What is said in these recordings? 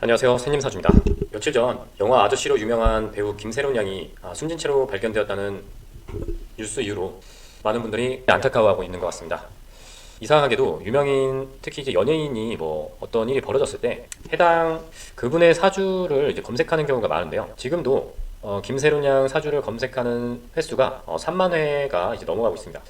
안녕하세요, 새님사주입니다. 며칠 전 영화 아저씨로 유명한 배우 김세론 양이 숨진 채로 발견되었다는 뉴스 이후로 많은 분들이 안타까워하고 있는 것 같습니다. 이상하게도 유명인, 특히 이제 연예인이 뭐 어떤 일이 벌어졌을 때 해당 그분의 사주를 이제 검색하는 경우가 많은데요. 지금도 김세론 양 사주를 검색하는 횟수가 3만 회가 이제 넘어가고 있습니다.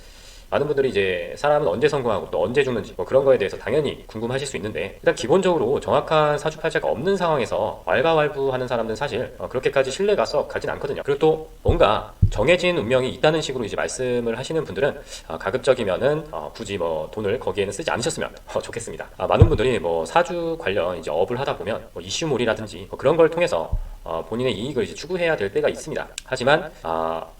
많은 분들이 이제 사람은 언제 성공하고 또 언제 죽는지 뭐 그런 거에 대해서 당연히 궁금하실 수 있는데, 일단 기본적으로 정확한 사주팔자가 없는 상황에서 왈가왈부하는 사람들은 사실 그렇게까지 신뢰가 썩 가진 않거든요. 그리고 또 뭔가 정해진 운명이 있다는 식으로 이제 말씀을 하시는 분들은 가급적이면은 굳이 뭐 돈을 거기에는 쓰지 않으셨으면 좋겠습니다. 많은 분들이 뭐 사주 관련 이제 업을 하다 보면 뭐 이슈몰이라든지 뭐 그런 걸 통해서 본인의 이익을 이제 추구해야 될 때가 있습니다. 하지만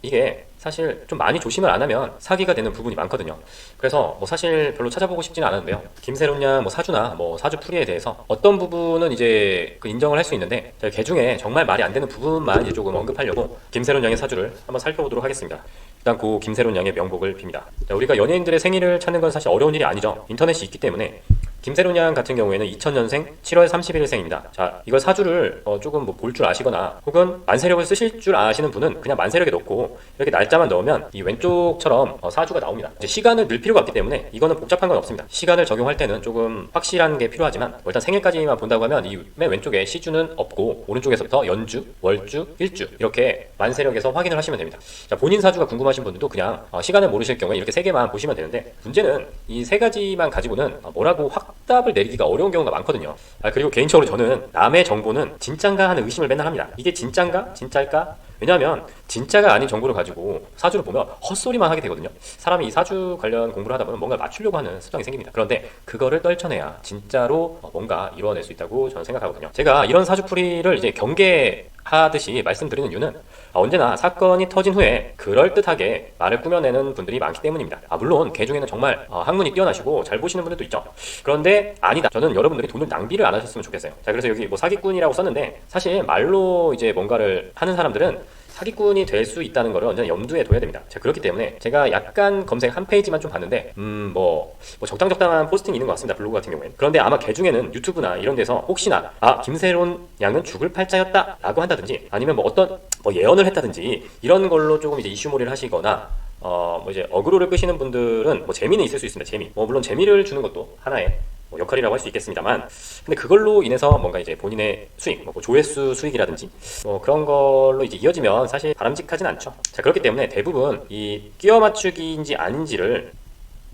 이게 사실 좀 많이 조심을 안 하면 사기가 되는 부분이 많거든요. 그래서 뭐 사실 별로 찾아보고 싶지는 않은데요. 김세론 양 뭐 사주나 뭐 사주 풀이에 대해서 어떤 부분은 이제 그 인정을 할 수 있는데, 제가 그 중에 정말 말이 안 되는 부분만 이제 조금 언급하려고 김세론 양의 사주를 한번 살펴보도록 하겠습니다. 일단 고 김세론 양의 명복을 빕니다. 자, 우리가 연예인들의 생일을 찾는 건 사실 어려운 일이 아니죠. 인터넷이 있기 때문에. 김세론 양 같은 경우에는 2000년생 7월 31일생입니다. 자, 이걸 사주를 조금 뭐 볼 줄 아시거나 혹은 만세력을 쓰실 줄 아시는 분은 그냥 만세력에 넣고 이렇게 날짜만 넣으면 이 왼쪽처럼 사주가 나옵니다. 이제 시간을 넣을 필요가 없기 때문에 이거는 복잡한 건 없습니다. 시간을 적용할 때는 조금 확실한 게 필요하지만 일단 생일까지만 본다고 하면 이 맨 왼쪽에 시주는 없고 오른쪽에서부터 연주, 월주, 일주 이렇게 만세력에서 확인을 하시면 됩니다. 자, 본인 사주가 궁금하신 분들도 그냥 시간을 모르실 경우에 이렇게 세 개만 보시면 되는데, 문제는 이 세 가지만 가지고는 뭐라고 확답을 내리기가 어려운 경우가 많거든요. 그리고 개인적으로 저는 남의 정보는 진짠가 하는 의심을 맨날 합니다. 이게 진짠가? 진짜일까? 왜냐하면 진짜가 아닌 정보를 가지고 사주를 보면 헛소리만 하게 되거든요. 사람이 이 사주 관련 공부를 하다 보면 뭔가 맞추려고 하는 습성이 생깁니다. 그런데 그거를 떨쳐내야 진짜로 뭔가 이루어낼 수 있다고 저는 생각하거든요. 제가 이런 사주풀이를 이제 경계하듯이 말씀드리는 이유는 언제나 사건이 터진 후에 그럴듯하게 말을 꾸며내는 분들이 많기 때문입니다. 물론 개 중에는 정말 학문이 뛰어나시고 잘 보시는 분들도 있죠. 그런데 아니다, 저는 여러분들이 돈을 낭비를 안 하셨으면 좋겠어요. 자, 그래서 여기 뭐 사기꾼이라고 썼는데, 사실 말로 이제 뭔가를 하는 사람들은 사기꾼이 될 수 있다는 것을 언제나 염두에 둬야 됩니다. 자, 그렇기 때문에 제가 약간 검색 한 페이지만 좀 봤는데 뭐 적당한 포스팅이 있는 것 같습니다. 블로그 같은 경우에는. 그런데 아마 개 중에는 유튜브나 이런 데서 혹시나 김세론 양은 죽을 팔자였다 라고 한다든지, 아니면 뭐 어떤 뭐 예언을 했다든지 이런 걸로 조금 이제 이슈몰이를 하시거나 뭐 이제 어그로를 끄시는 분들은 뭐 재미는 있을 수 있습니다. 재미. 물론 재미를 주는 것도 하나의 뭐 역할이라고 할 수 있겠습니다만, 근데 그걸로 인해서 뭔가 이제 본인의 수익, 뭐 조회수 수익이라든지 뭐 그런 걸로 이제 이어지면 사실 바람직하진 않죠. 자, 그렇기 때문에 대부분 이 끼워 맞추기인지 아닌지를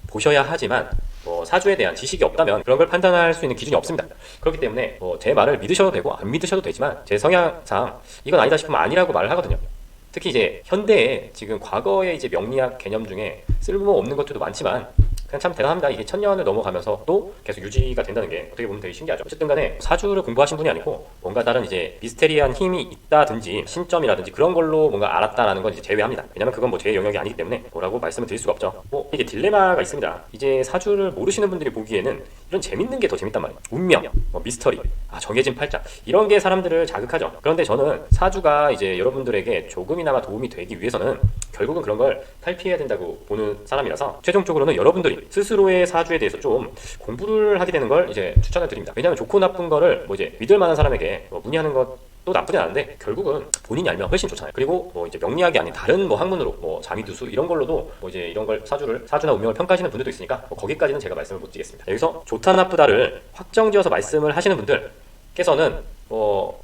보셔야 하지만 사주에 대한 지식이 없다면 그런 걸 판단할 수 있는 기준이 없습니다. 그렇기 때문에 제 말을 믿으셔도 되고 안 믿으셔도 되지만 제 성향상 이건 아니다 싶으면 아니라고 말을 하거든요. 특히 이제 현대에 지금 과거의 이제 명리학 개념 중에 쓸모없는 것들도 많지만 그냥 참 대단합니다. 이게 천년을 넘어가면서 또 계속 유지가 된다는 게 어떻게 보면 되게 신기하죠. 어쨌든 간에 사주를 공부하신 분이 아니고 뭔가 다른 이제 미스테리한 힘이 있다든지 신점이라든지 그런 걸로 뭔가 알았다라는 건 이제 제외합니다. 왜냐면 그건 뭐 제 영역이 아니기 때문에 뭐라고 말씀을 드릴 수가 없죠. 이게 딜레마가 있습니다. 이제 사주를 모르시는 분들이 보기에는 이런 재밌는 게 더 재밌단 말이에요. 운명, 미스터리, 정해진 팔자 이런 게 사람들을 자극하죠. 그런데 저는 사주가 이제 여러분들에게 조금이나마 도움이 되기 위해서는 결국은 그런 걸 탈피해야 된다고 보는 사람이라서 최종적으로는 여러분들이 스스로의 사주에 대해서 좀 공부를 하게 되는 걸 이제 추천을 드립니다. 왜냐하면 좋고 나쁜 거를 뭐 이제 믿을 만한 사람에게 문의하는 것도 나쁘진 않은데 결국은 본인이 알면 훨씬 좋잖아요. 그리고 뭐 이제 명리학이 아닌 다른 뭐 학문으로 뭐 자미두수 이런 걸로도 뭐 이제 이런 걸 사주나 운명을 평가하시는 분들도 있으니까 거기까지는 제가 말씀을 못 드리겠습니다. 여기서 좋다 나쁘다를 확정지어서 말씀을 하시는 분들께서는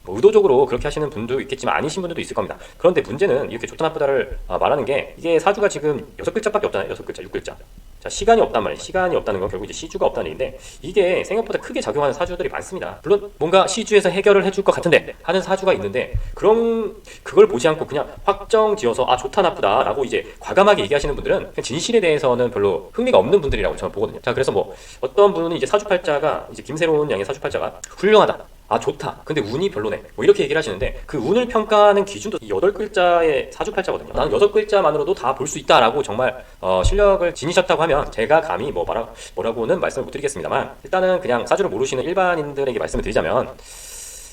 의도적으로 그렇게 하시는 분도 있겠지만 아니신 분들도 있을 겁니다. 그런데 문제는 이렇게 좋다 나쁘다를 말하는 게, 이게 사주가 지금 6글자밖에 없잖아요. 6글자, 6글자. 자, 시간이 없단 말이에요. 시간이 없다는 건 결국 이제 시주가 없다는 얘기인데, 이게 생각보다 크게 작용하는 사주들이 많습니다. 물론 뭔가 시주에서 해결을 해줄 것 같은데 하는 사주가 있는데, 그걸 보지 않고 그냥 확정 지어서 좋다 나쁘다 라고 이제 과감하게 얘기하시는 분들은 그냥 진실에 대해서는 별로 흥미가 없는 분들이라고 저는 보거든요. 자, 그래서 뭐 어떤 분은 이제 사주팔자가 이제 김세론 양의 사주팔자가 훌륭하다, 좋다, 근데 운이 별로네, 뭐 이렇게 얘기를 하시는데, 그 운을 평가하는 기준도 8글자의 사주팔자거든요. 나는 6글자만으로도 다 볼 수 있다라고 정말 실력을 지니셨다고 하면 제가 감히 뭐라고는 말씀을 못 드리겠습니다만, 일단은 그냥 사주를 모르시는 일반인들에게 말씀을 드리자면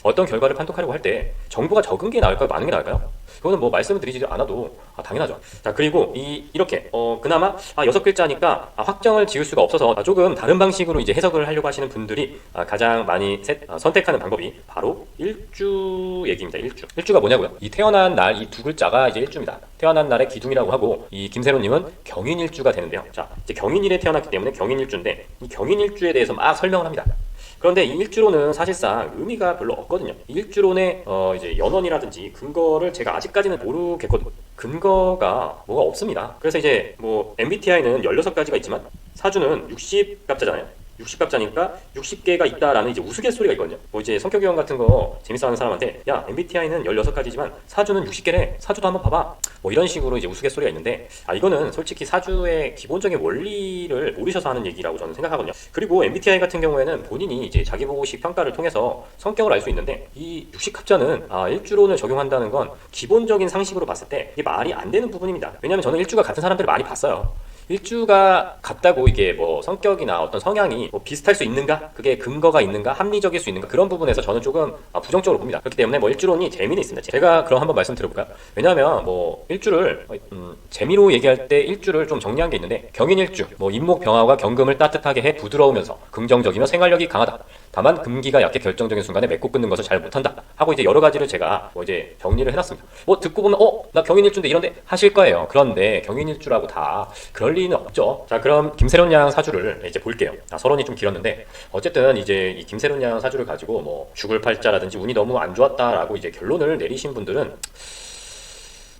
어떤 결과를 판독하려고 할 때 정보가 적은 게 나을까요? 많은 게 나을까요? 그거는 뭐 말씀을 드리지 않아도 당연하죠. 자, 그리고 이렇게 그나마 6글자니까 확정을 지을 수가 없어서 조금 다른 방식으로 이제 해석을 하려고 하시는 분들이 가장 많이 선택하는 방법이 바로 일주 얘기입니다. 일주가 뭐냐고요? 이 태어난 날 이 두 글자가 이제 일주입니다. 태어난 날의 기둥이라고 하고, 이 김세로님은 경인일주가 되는데요. 자, 이제 경인일에 태어났기 때문에 경인일주인데, 이 경인일주에 대해서 막 설명을 합니다. 그런데 이 일주론은 사실상 의미가 별로 없거든요. 이 일주론의 이제 연원이라든지 근거를 제가 아직까지는 모르겠거든요. 근거가 뭐가 없습니다. 그래서 이제 뭐 MBTI는 16가지가 있지만 사주는 60갑자잖아요. 60갑자니까 60개가 있다라는 이제 우스갯소리가 있거든요. 뭐 이제 성격유형 같은 거 재밌어 하는 사람한테, 야, MBTI는 16가지지만 사주는 60개래. 사주도 한번 봐봐. 뭐 이런 식으로 이제 우스갯소리가 있는데, 이거는 솔직히 사주의 기본적인 원리를 모르셔서 하는 얘기라고 저는 생각하거든요. 그리고 MBTI 같은 경우에는 본인이 이제 자기보고식 평가를 통해서 성격을 알 수 있는데, 이 60갑자는 일주론을 적용한다는 건 기본적인 상식으로 봤을 때 이게 말이 안 되는 부분입니다. 왜냐면 저는 일주가 같은 사람들을 많이 봤어요. 일주가 같다고 이게 뭐 성격이나 어떤 성향이 뭐 비슷할 수 있는가? 그게 근거가 있는가? 합리적일 수 있는가? 그런 부분에서 저는 조금 부정적으로 봅니다. 그렇기 때문에 뭐 일주론이 재미는 있습니다. 제가 그럼 한번 말씀드려볼까요? 왜냐하면 뭐 일주를 재미로 얘기할 때 일주를 좀 정리한 게 있는데, 경인일주, 뭐 인목병화가 경금을 따뜻하게 해 부드러우면서 긍정적이며 생활력이 강하다. 다만 금기가 약해 결정적인 순간에 맺고 끊는 것을 잘 못한다 하고 이제 여러 가지를 제가 뭐 이제 정리를 해놨습니다. 뭐 듣고 보면 나 경인일주인데 이런데 하실 거예요. 그런데 경인일주라고 다 그럴 리는 없죠. 자, 그럼 김세론 양 사주를 이제 볼게요. 서론이 좀 길었는데 어쨌든 이제 이 김세론 양 사주를 가지고 뭐 죽을 팔자라든지 운이 너무 안 좋았다라고 이제 결론을 내리신 분들은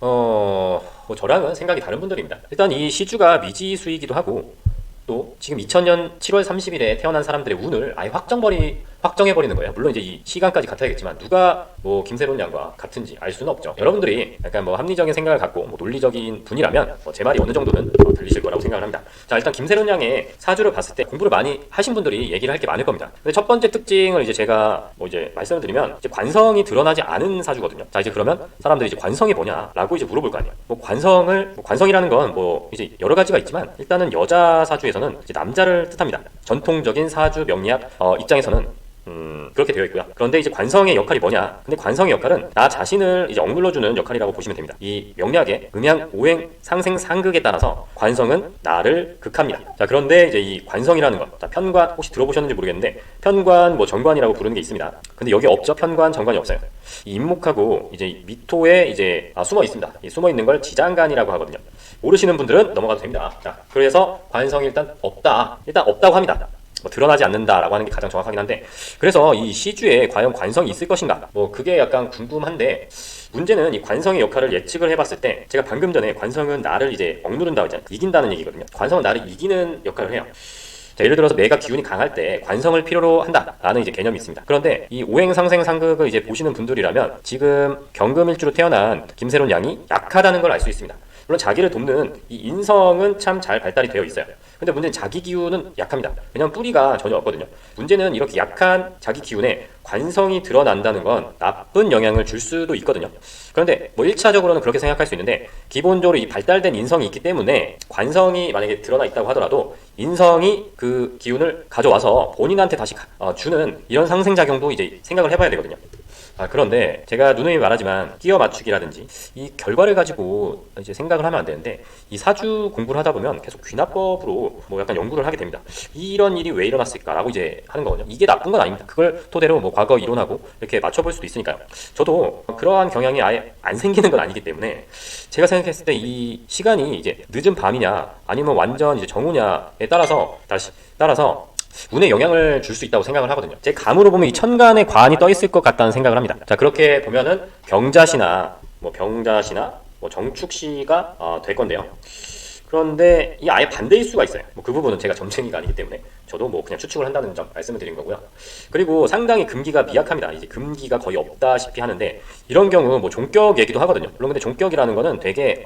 뭐 저랑은 생각이 다른 분들입니다. 일단 이 시주가 미지수이기도 하고, 또 지금 2000년 7월 30일에 태어난 사람들의 운을 아예 확정해버리는 거예요. 물론 이제 이 시간까지 같아야겠지만 누가 뭐 김세론 양과 같은지 알 수는 없죠. 여러분들이 약간 뭐 합리적인 생각을 갖고 뭐 논리적인 분이라면 제 말이 어느 정도는 들리실 거라고 생각을 합니다. 자, 일단 김세론 양의 사주를 봤을 때 공부를 많이 하신 분들이 얘기를 할 게 많을 겁니다. 근데 첫 번째 특징을 이제 제가 뭐 이제 말씀을 드리면, 이제 관성이 드러나지 않은 사주거든요. 자, 이제 그러면 사람들이 이제 관성이 뭐냐라고 이제 물어볼 거 아니에요. 뭐 관성이라는 건 뭐 이제 여러 가지가 있지만, 일단은 여자 사주에서는 이제 남자를 뜻합니다. 전통적인 사주 명리학 입장에서는 그렇게 되어 있고요. 그런데 이제 관성의 역할이 뭐냐? 근데 관성의 역할은 나 자신을 이제 억눌러주는 역할이라고 보시면 됩니다. 이 명리학의 음양, 오행, 상생, 상극에 따라서 관성은 나를 극합니다. 자, 그런데 이제 이 관성이라는 것, 자, 편관 혹시 들어보셨는지 모르겠는데, 편관, 뭐 정관이라고 부르는 게 있습니다. 근데 여기 없죠? 편관, 정관이 없어요. 이 임목하고 이제 미토에 이제 숨어 있습니다. 이 숨어 있는 걸 지장간이라고 하거든요. 모르시는 분들은 넘어가도 됩니다. 자, 그래서 관성이 일단 없다고 합니다. 뭐 드러나지 않는다라고 하는 게 가장 정확하긴 한데, 그래서 이 시주에 과연 관성이 있을 것인가, 뭐 그게 약간 궁금한데, 문제는 이 관성의 역할을 예측을 해봤을 때, 제가 방금 전에 관성은 나를 이제 억누른다고 했잖아요. 이긴다는 얘기거든요. 관성은 나를 이기는 역할을 해요. 자, 예를 들어서 내가 기운이 강할 때 관성을 필요로 한다라는 이제 개념이 있습니다. 그런데 이 오행상생 상극을 이제 보시는 분들이라면 지금 경금일주로 태어난 김세론 양이 약하다는 걸 알 수 있습니다. 물론 자기를 돕는 이 인성은 참 잘 발달이 되어 있어요. 근데 문제는 자기 기운은 약합니다. 왜냐면 뿌리가 전혀 없거든요. 문제는 이렇게 약한 자기 기운에 관성이 드러난다는 건 나쁜 영향을 줄 수도 있거든요. 그런데 뭐 1차적으로는 그렇게 생각할 수 있는데, 기본적으로 이 발달된 인성이 있기 때문에 관성이 만약에 드러나 있다고 하더라도 인성이 그 기운을 가져와서 본인한테 다시 주는 이런 상생작용도 이제 생각을 해봐야 되거든요. 그런데 제가 누누이 말하지만 끼워 맞추기라든지 이 결과를 가지고 이제 생각을 하면 안 되는데, 이 사주 공부를 하다 보면 계속 귀납법으로 뭐 약간 연구를 하게 됩니다. 이런 일이 왜 일어났을까라고 이제 하는 거거든요. 이게 나쁜 건 아닙니다. 그걸 토대로 뭐 과거 이론하고 이렇게 맞춰볼 수도 있으니까요. 저도 그러한 경향이 아예 안 생기는 건 아니기 때문에, 제가 생각했을 때 이 시간이 이제 늦은 밤이냐 아니면 완전 이제 정오냐에 따라서 운에 영향을 줄 수 있다고 생각을 하거든요. 제 감으로 보면 이 천간에 관이 떠 있을 것 같다는 생각을 합니다. 자, 그렇게 보면은 병자시나 뭐 정축시가 될 건데요. 그런데 이 아예 반대일 수가 있어요. 뭐 그 부분은 제가 점쟁이가 아니기 때문에 저도 뭐 그냥 추측을 한다는 점 말씀을 드린 거고요. 그리고 상당히 금기가 미약합니다. 이제 금기가 거의 없다시피 하는데, 이런 경우 뭐 종격 얘기도 하거든요. 물론 근데 종격이라는 거는 되게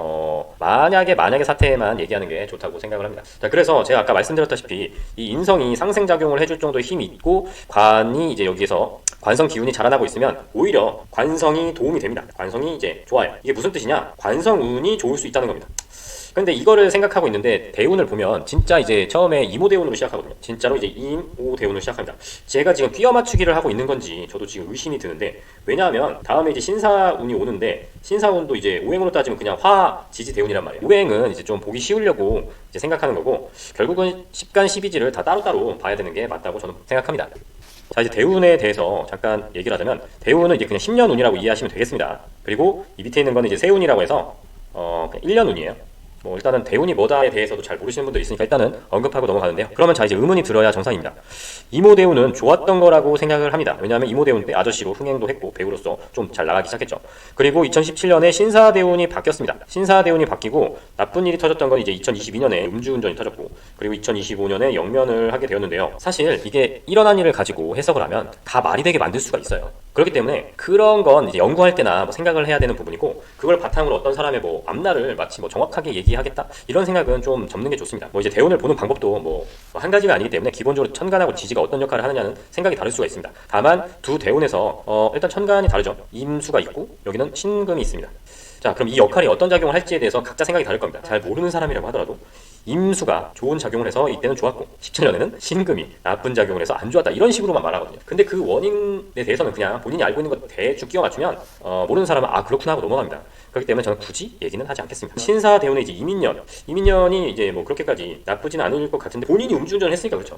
만약의 사태에만 얘기하는 게 좋다고 생각을 합니다. 자, 그래서 제가 아까 말씀드렸다시피 이 인성이 상생작용을 해줄 정도의 힘이 있고, 관이 이제 여기서 관성 기운이 자라나고 있으면 오히려 관성이 도움이 됩니다. 관성이 이제 좋아요. 이게 무슨 뜻이냐? 관성 운이 좋을 수 있다는 겁니다. 근데 이거를 생각하고 있는데 대운을 보면 진짜 이제 처음에 이모대운으로 시작하거든요. 진짜로 이제 임오대운으로 시작합니다. 제가 지금 끼워 맞추기를 하고 있는 건지 저도 지금 의심이 드는데, 왜냐하면 다음에 이제 신사운이 오는데 신사운도 이제 오행으로 따지면 그냥 화지지대운이란 말이에요. 오행은 이제 좀 보기 쉬우려고 이제 생각하는 거고, 결국은 10간 12지를 다 따로따로 봐야 되는 게 맞다고 저는 생각합니다. 자, 이제 대운에 대해서 잠깐 얘기를 하자면, 대운은 이제 그냥 10년 운이라고 이해하시면 되겠습니다. 그리고 이 밑에 있는 거는 이제 세운이라고 해서 그냥 1년 운이에요. 뭐 일단은 대운이 뭐다에 대해서도 잘 모르시는 분들 있으니까 일단은 언급하고 넘어가는데요. 그러면 자, 이제 의문이 들어야 정상입니다. 이모대운은 좋았던 거라고 생각을 합니다. 왜냐하면 이모대운 때 아저씨로 흥행도 했고 배우로서 좀 잘 나가기 시작했죠. 그리고 2017년에 신사대운이 바뀌었습니다. 신사대운이 바뀌고 나쁜 일이 터졌던 건 이제 2022년에 음주운전이 터졌고, 그리고 2025년에 영면을 하게 되었는데요. 사실 이게 일어난 일을 가지고 해석을 하면 다 말이 되게 만들 수가 있어요. 그렇기 때문에 그런 건 이제 연구할 때나 뭐 생각을 해야 되는 부분이고, 그걸 바탕으로 어떤 사람의 뭐 앞날을 마치 뭐 정확하게 얘기하겠다 이런 생각은 좀 접는 게 좋습니다. 뭐 이제 대운을 보는 방법도 뭐 한 가지가 아니기 때문에 기본적으로 천간하고 지지가 어떤 역할을 하느냐는 생각이 다를 수가 있습니다. 다만 두 대운에서 일단 천간이 다르죠. 임수가 있고 여기는 신금이 있습니다. 자, 그럼 이 역할이 어떤 작용을 할지에 대해서 각자 생각이 다를 겁니다. 잘 모르는 사람이라고 하더라도 임수가 좋은 작용을 해서 이때는 좋았고, 17년에는 신금이 나쁜 작용을 해서 안 좋았다 이런 식으로만 말하거든요. 근데 그 원인에 대해서는 그냥 본인이 알고 있는 것 대충 끼워 맞추면 모르는 사람은 아 그렇구나 하고 넘어갑니다. 그렇기 때문에 저는 굳이 얘기는 하지 않겠습니다. 신사대운의 이제 이민년이 이제 뭐 그렇게까지 나쁘지는 않을 것 같은데 본인이 음주운전을 했으니까 그렇죠.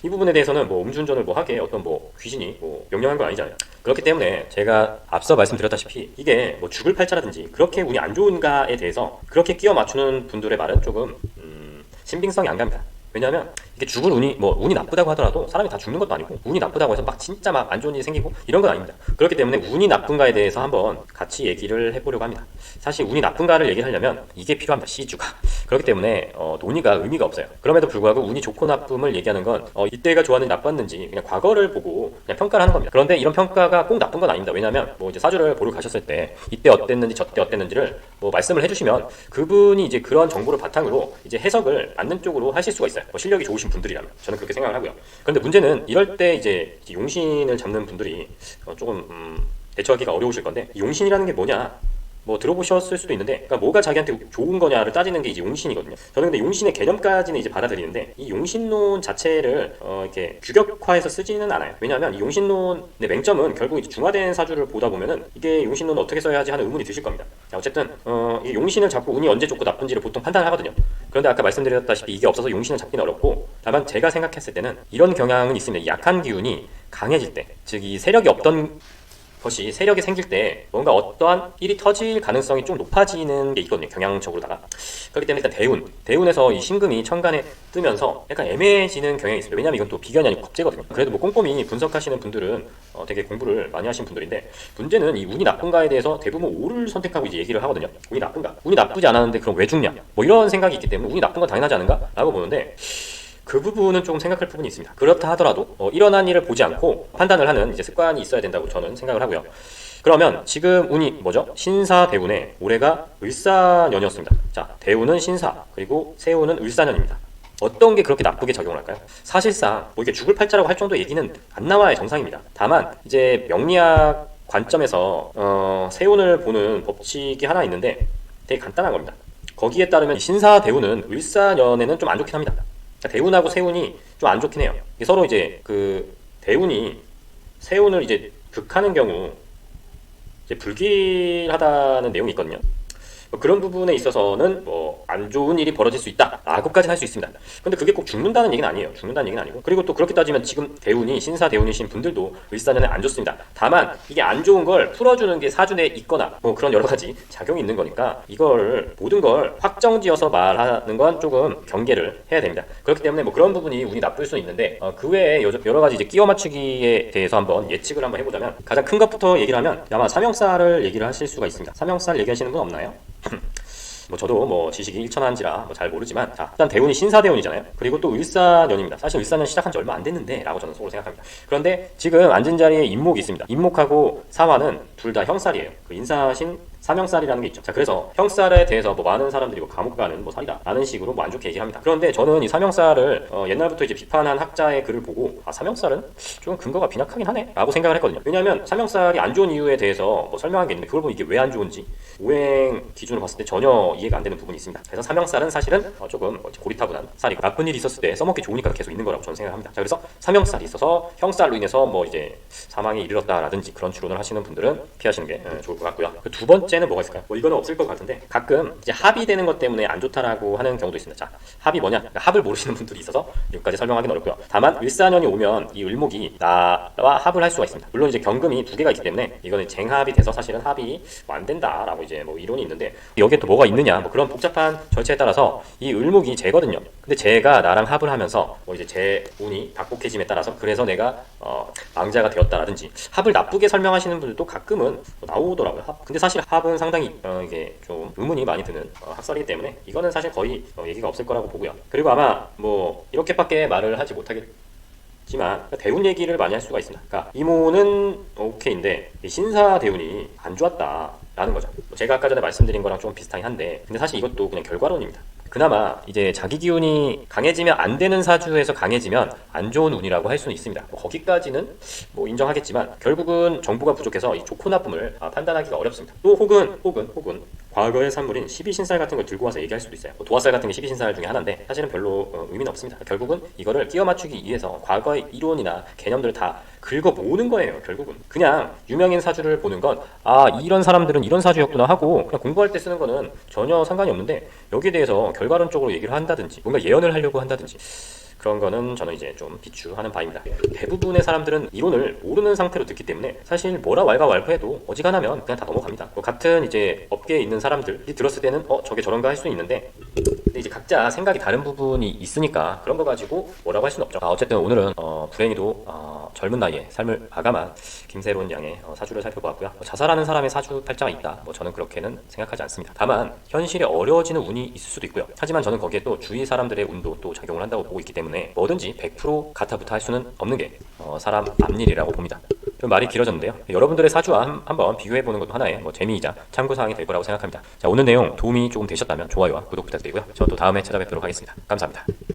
이 부분에 대해서는 뭐 음주운전을 뭐 하게 어떤 뭐 귀신이 뭐 명령한 건 아니잖아요. 그렇기 때문에 제가 앞서 말씀드렸다시피 이게 뭐 죽을 팔자라든지 그렇게 운이 안 좋은가에 대해서 그렇게 끼워 맞추는 분들의 말은 조금 신빙성이 안 갑니다. 왜냐하면 이게 죽을 운이 뭐 운이 나쁘다고 하더라도 사람이 다 죽는 것도 아니고, 운이 나쁘다고 해서 막 진짜 막 안 좋은 일이 생기고 이런 건 아닙니다. 그렇기 때문에 운이 나쁜가에 대해서 한번 같이 얘기를 해보려고 합니다. 사실 운이 나쁜가를 얘기하려면 이게 필요합니다. 시주가. 그렇기 때문에 논의가 의미가 없어요. 그럼에도 불구하고 운이 좋고 나쁨을 얘기하는 건 이때가 좋았는지 나빴는지 그냥 과거를 보고 그냥 평가를 하는 겁니다. 그런데 이런 평가가 꼭 나쁜 건 아닙니다. 왜냐하면 뭐 이제 사주를 보러 가셨을 때 이때 어땠는지 저때 어땠는지를 뭐 말씀을 해주시면 그분이 이제 그런 정보를 바탕으로 이제 해석을 맞는 쪽으로 하실 수가 있어요. 뭐 실력이 좋으신 분들이라면 저는 그렇게 생각을 하고요. 그런데 문제는 이럴 때 이제 용신을 잡는 분들이 조금 대처하기가 어려우실 건데, 용신이라는 게 뭐냐? 뭐 들어보셨을 수도 있는데, 그러니까 뭐가 자기한테 좋은 거냐를 따지는 게 이제 용신이거든요. 저는 근데 용신의 개념까지는 이제 받아들이는데 이 용신론 자체를 이렇게 규격화해서 쓰지는 않아요. 왜냐하면 이 용신론의 맹점은 결국 이제 중화된 사주를 보다 보면은 이게 용신론을 어떻게 써야 하지 하는 의문이 드실 겁니다. 자, 어쨌든 이 용신을 잡고 운이 언제 좋고 나쁜지를 보통 판단을 하거든요. 그런데 아까 말씀드렸다시피 이게 없어서 용신을 잡기는 어렵고, 다만 제가 생각했을 때는 이런 경향은 있습니다. 약한 기운이 강해질 때, 즉 이 세력이 없던 것이 세력이 생길 때 뭔가 어떠한 일이 터질 가능성이 좀 높아지는 게 있거든요. 경향적으로다가. 그렇기 때문에 일단 대운에서 이 신금이 천간에 뜨면서 약간 애매해지는 경향이 있습니다. 왜냐하면 이건 또 비견이 아니고 겁재거든요. 그래도 뭐 꼼꼼히 분석하시는 분들은 되게 공부를 많이 하신 분들인데, 문제는 이 운이 나쁜가에 대해서 대부분 오를 선택하고 이제 얘기를 하거든요. 운이 나쁜가? 운이 나쁘지 않았는데 그럼 왜 죽냐? 뭐 이런 생각이 있기 때문에 운이 나쁜 건 당연하지 않은가? 라고 보는데, 그 부분은 좀 생각할 부분이 있습니다. 그렇다 하더라도 일어난 일을 보지 않고 판단을 하는 이제 습관이 있어야 된다고 저는 생각을 하고요. 그러면 지금 운이 뭐죠? 신사 대운에 올해가 을사년이었습니다. 자, 대운은 신사, 그리고 세운은 을사년입니다. 어떤 게 그렇게 나쁘게 작용을 할까요? 사실상 뭐 이게 죽을 팔자라고 할 정도 얘기는 안 나와야 정상입니다. 다만 이제 명리학 관점에서 세운을 보는 법칙이 하나 있는데 되게 간단한 겁니다. 거기에 따르면 신사 대운은 을사년에는 좀 안 좋긴 합니다. 대운하고 세운이 좀 안 좋긴 해요. 서로 이제 그 대운이 세운을 이제 극하는 경우 이제 불길하다는 내용이 있거든요. 그런 부분에 있어서는 뭐 안 좋은 일이 벌어질 수 있다 라고까지는 할 수 있습니다. 근데 그게 꼭 죽는다는 얘기는 아니에요. 죽는다는 얘기는 아니고, 그리고 또 그렇게 따지면 지금 대운이 신사 대운이신 분들도 을사년에 안 좋습니다. 다만 이게 안 좋은 걸 풀어주는 게 사준에 있거나 뭐 그런 여러 가지 작용이 있는 거니까 이걸 모든 걸 확정지어서 말하는 건 조금 경계를 해야 됩니다. 그렇기 때문에 뭐 그런 부분이 운이 나쁠 수는 있는데 그 외에 여러 가지 이제 끼워 맞추기에 대해서 한번 예측을 한번 해보자면, 가장 큰 것부터 얘기를 하면 아마 삼형살을 얘기를 하실 수가 있습니다. 삼형살 얘기하시는 분 없나요? 뭐 저도 뭐 지식이 일천한지라 뭐 잘 모르지만, 자, 일단 대운이 신사대운이잖아요. 그리고 또 을사년입니다. 사실 을사년 시작한 지 얼마 안 됐는데 라고 저는 속으로 생각합니다. 그런데 지금 앉은 자리에 임목이 있습니다. 임목하고 사화는 둘 다 형살이에요. 그 인사신 사명살이라는 게 있죠. 자, 그래서 형살에 대해서 뭐 많은 사람들이 뭐 감옥 가는 뭐 살이다 라는 식으로 뭐 안 좋게 얘기합니다. 그런데 저는 이 사명살을 옛날부터 이제 비판한 학자의 글을 보고 사명살은 좀 근거가 빈약하긴 하네 라고 생각을 했거든요. 왜냐하면 사명살이 안 좋은 이유에 대해서 뭐 설명한 게 있는데 그걸 보면 이게 왜 안 좋은지 오행 기준으로 봤을 때 전혀 이해가 안 되는 부분이 있습니다. 그래서 사명살은 사실은 조금 고리타분한 살이고 나쁜 일이 있었을 때 써먹기 좋으니까 계속 있는 거라고 저는 생각합니다. 자, 그래서 사명살이 있어서 형살로 인해서 뭐 이제 사망에 이르렀다라든지 그런 추론을 하시는 분들은 피하시는 게 좋을 것 같고요. 그 두 번째는 뭐가 있을까요? 뭐 이거는 없을 것 같은데 가끔 이제 합이 되는 것 때문에 안 좋다라고 하는 경우도 있습니다. 자, 합이 뭐냐? 그러니까 합을 모르시는 분들이 있어서 여기까지 설명하기는 어렵고요. 다만 일사년이 오면 이 을목이 나와 합을 할 수가 있습니다. 물론 이제 경금이 두 개가 있기 때문에 이거는 쟁합이 돼서 사실은 합이 뭐 안 된다라고 이제 뭐 이론이 있는데 여기에 또 뭐가 있느냐? 뭐 그런 복잡한 절차에 따라서 이 을목이 재거든요. 근데 재가 나랑 합을 하면서 뭐 이제 재 운이 박복해짐에 따라서 그래서 내가 망자가 되었다라든지 합을 나쁘게 설명하시는 분들도 가끔은 나오더라고요. 근데 사실 합은 상당히 이게 좀 의문이 많이 드는 학설이기 때문에 이거는 사실 거의 얘기가 없을 거라고 보고요. 그리고 아마 뭐 이렇게밖에 말을 하지 못하겠지만 대운 얘기를 많이 할 수가 있습니다. 그러니까 이모는 오케이인데 신사 대운이 안 좋았다라는 거죠. 제가 아까 전에 말씀드린 거랑 좀 비슷하긴 한데 근데 사실 이것도 그냥 결과론입니다. 그나마 이제 자기 기운이 강해지면 안 되는 사주에서 강해지면 안 좋은 운이라고 할 수는 있습니다. 뭐 거기까지는 뭐 인정하겠지만 결국은 정보가 부족해서 이 좋고 나쁨을 판단하기가 어렵습니다. 또 혹은 과거의 산물인 12신살 같은 걸 들고 와서 얘기할 수도 있어요. 뭐 도화살 같은 게 12신살 중에 하나인데 사실은 별로 의미는 없습니다. 결국은 이거를 끼워 맞추기 위해서 과거의 이론이나 개념들을 다 긁어 모으는 거예요. 결국은 그냥 유명인 사주를 보는 건 이런 사람들은 이런 사주였구나 하고 그냥 공부할 때 쓰는 거는 전혀 상관이 없는데 여기에 대해서 결과론적으로 얘기를 한다든지 뭔가 예언을 하려고 한다든지 그런 거는 저는 이제 좀 비추하는 바입니다. 대부분의 사람들은 이론을 모르는 상태로 듣기 때문에 사실 뭐라 왈가왈부해도 어지간하면 그냥 다 넘어갑니다. 뭐 같은 이제 업계에 있는 사람들이 들었을 때는 저게 저런가 할 수 있는데 근데 이제 각자 생각이 다른 부분이 있으니까 그런 거 가지고 뭐라고 할 수는 없죠. 어쨌든 오늘은 불행히도 젊은 나이에 삶을 마감한 김세론 양의 사주를 살펴보았고요. 자살하는 사람의 사주 팔자가 있다. 뭐 저는 그렇게는 생각하지 않습니다. 다만 현실에 어려워지는 운이 있을 수도 있고요. 하지만 저는 거기에 또 주위 사람들의 운도 또 작용을 한다고 보고 있기 때문에 뭐든지 100% 가타부타 할 수는 없는 게 사람 앞일이라고 봅니다. 좀 말이 길어졌는데요. 여러분들의 사주와 한번 비교해보는 것도 하나의 재미이자 참고사항이 될 거라고 생각합니다. 자, 오늘 내용 도움이 조금 되셨다면 좋아요와 구독 부탁드리고요. 저 또 다음에 찾아뵙도록 하겠습니다. 감사합니다.